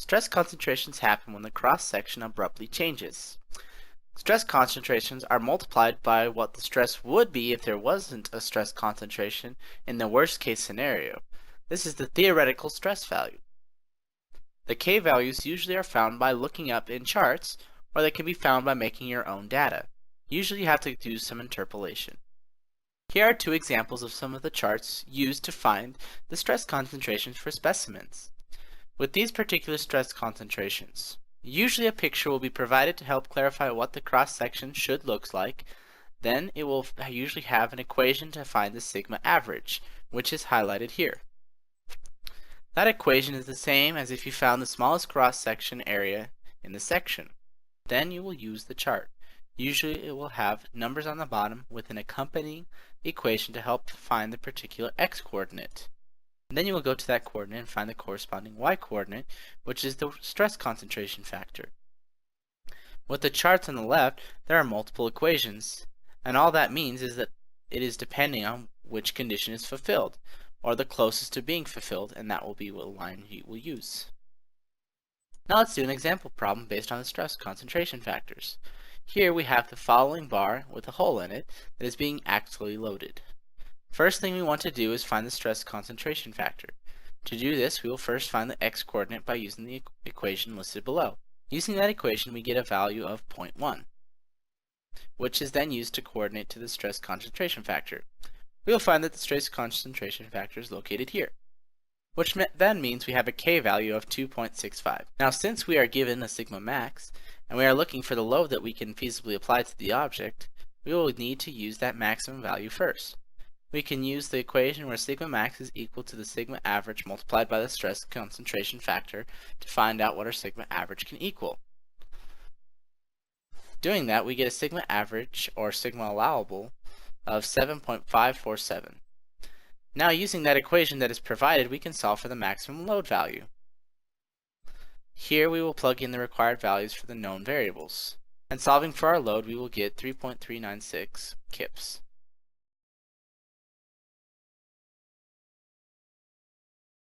Stress concentrations happen when the cross-section abruptly changes. Stress concentrations are multiplied by what the stress would be if there wasn't a stress concentration in the worst case scenario. This is the theoretical stress value. The K values usually are found by looking up in charts, or they can be found by making your own data. Usually you have to do some interpolation. Here are two examples of some of the charts used to find the stress concentrations for specimens. With these particular stress concentrations, usually a picture will be provided to help clarify what the cross-section should look like. Then it will usually have an equation to find the sigma average, which is highlighted here. That equation is the same as if you found the smallest cross-section area in the section. Then you will use the chart. Usually it will have numbers on the bottom with an accompanying equation to help find the particular x-coordinate. Then you will go to that coordinate and find the corresponding y-coordinate, which is the stress concentration factor. With the charts on the left, there are multiple equations, and all that means is that it is depending on which condition is fulfilled, or the closest to being fulfilled, and that will be what line you will use. Now let's do an example problem based on the stress concentration factors. Here we have the following bar with a hole in it that is being actually loaded. First thing we want to do is find the stress concentration factor. To do this, we will first find the x-coordinate by using the equation listed below. Using that equation, we get a value of 0.1, which is then used to coordinate to the stress concentration factor. We will find that the stress concentration factor is located here, which then means we have a K value of 2.65. Now, since we are given a sigma max, and we are looking for the load that we can feasibly apply to the object, we will need to use that maximum value first. We can use the equation where sigma max is equal to the sigma average multiplied by the stress concentration factor to find out what our sigma average can equal. Doing that, we get a sigma average, or sigma allowable, of 7.547. Now, using that equation that is provided, we can solve for the maximum load value. Here we will plug in the required values for the known variables. And solving for our load, we will get 3.396 kips.